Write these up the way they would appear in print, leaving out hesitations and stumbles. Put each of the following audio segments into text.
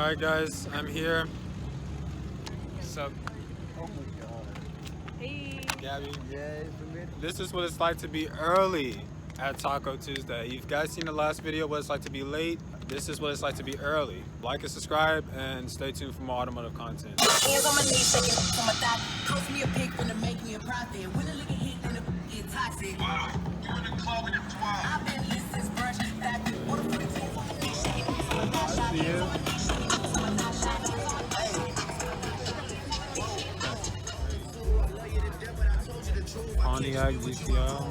Alright guys, I'm here. What's up? Oh my god. Hey. Gabby? Yeah, for me. This is what it's like to be early at Taco Tuesday. You guys seen the last video, what it's like to be late? This is what it's like to be early. Like and subscribe and stay tuned for more automotive content. Hands on my knees, shaking from my thigh. Post me a pic, finna make me a profit. When a lick hit, then it get toxic. Wow, you in the club with them twelve. I've been lit since brunch. That big water for the team. I see you. Pontiac GTO.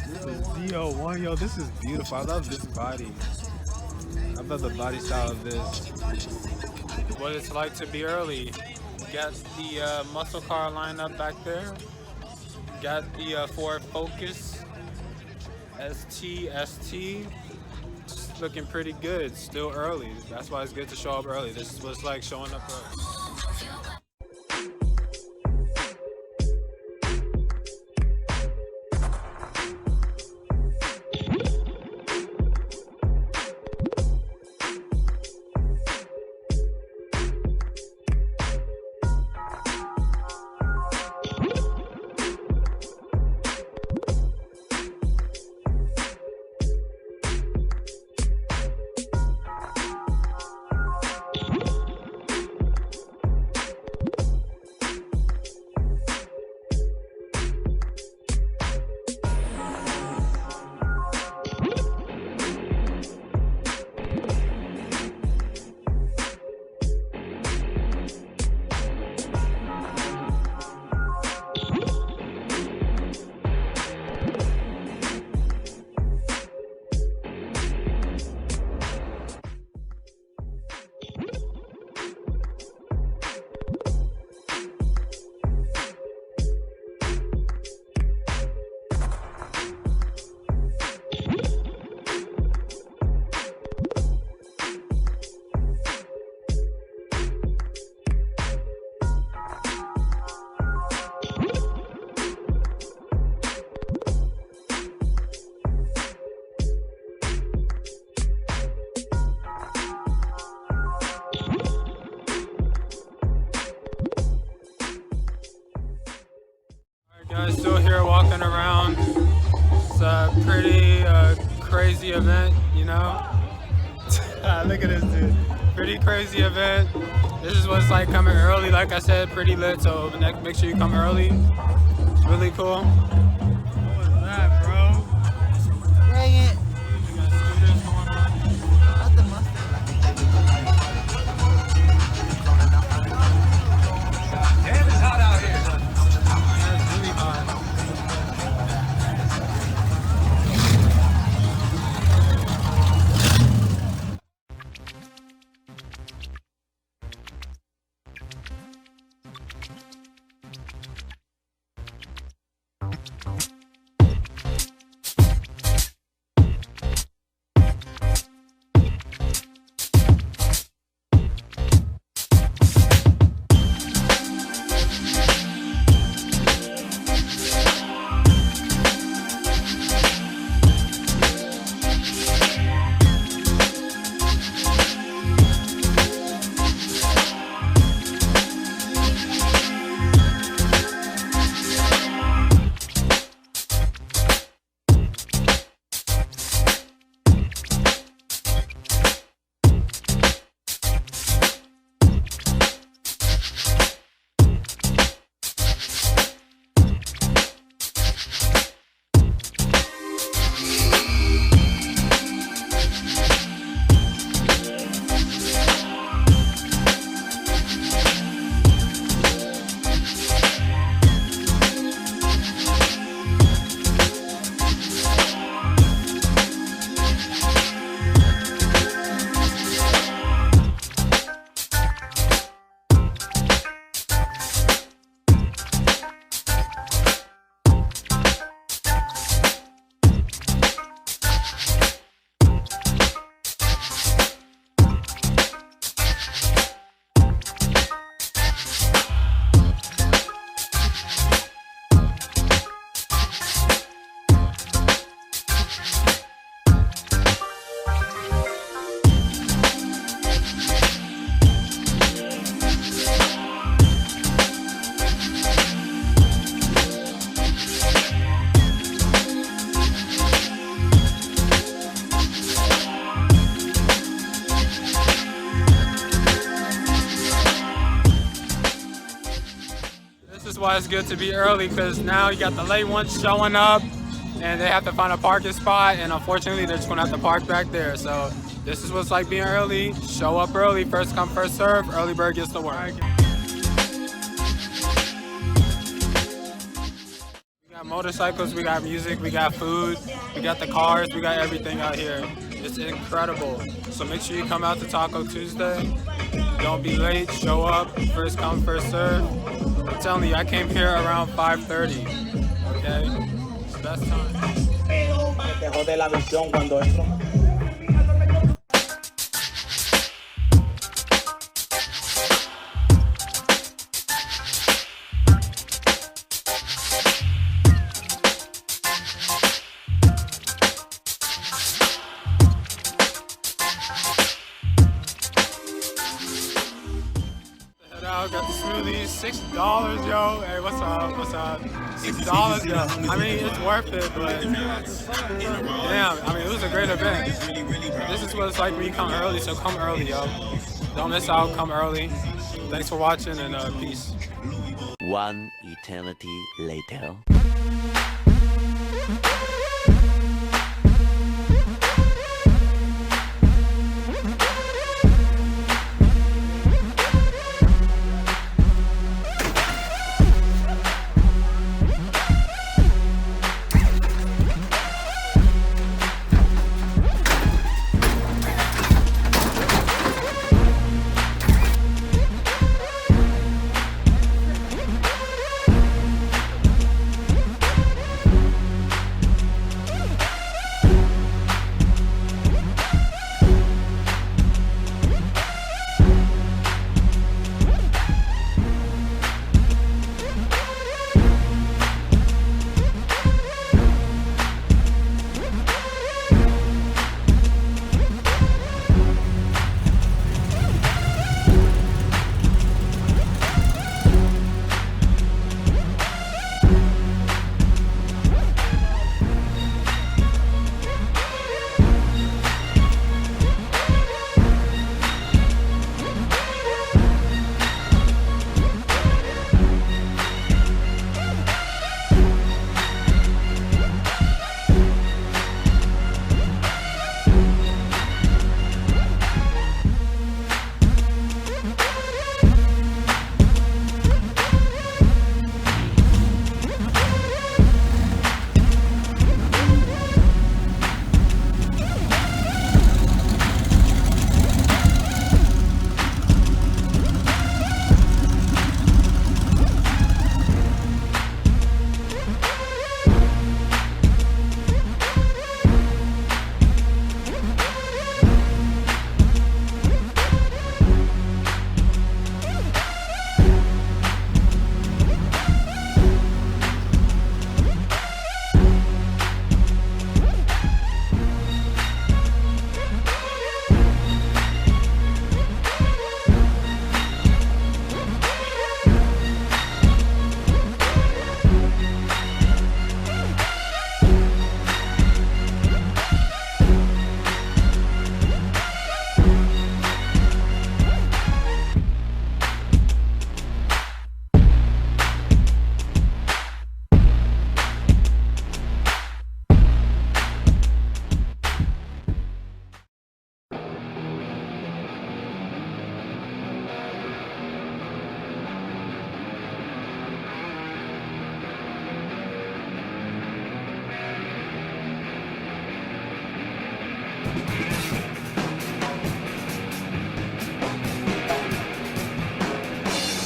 This is Z01. Yo, this is beautiful. I love this body. I love the body style of this. What it's like to be early. Got the muscle car lineup back there. Got the Ford Focus ST. It's looking pretty good. Still early. That's why it's good to show up early. This is what it's like showing up early. Guys, still here walking around. It's a pretty crazy event, you know? Look at this dude. Pretty crazy event. This is what it's like coming early. Like I said, pretty lit, so make sure you come early. It's really cool. What was that, bro? Dang it. We got scooters going on. Not the Mustang. Damn, it's hot out here. Yeah, it's really hot. is why it's good to be early, because now you got the late ones showing up and they have to find a parking spot, and unfortunately they're just gonna have to park back there. So this is what it's like being early. Show up early, first come, first serve. Early bird gets the work. We got motorcycles, we got music, we got food, we got the cars, we got everything out here. It's incredible. So make sure you come out to Taco Tuesday. Don't be late, show up, first come, first serve. I'm telling you, I came here around 5:30, okay? It's the best time. Te jode la visión cuando entro. Got the smoothies, $6, yo. Hey, what's up? What's up? $6, yo. I mean, it's worth it, but damn, I mean, it was a great event. This is what it's like when you come early, so come early, yo. Don't miss out, come early. Thanks for watching, and peace. One eternity later.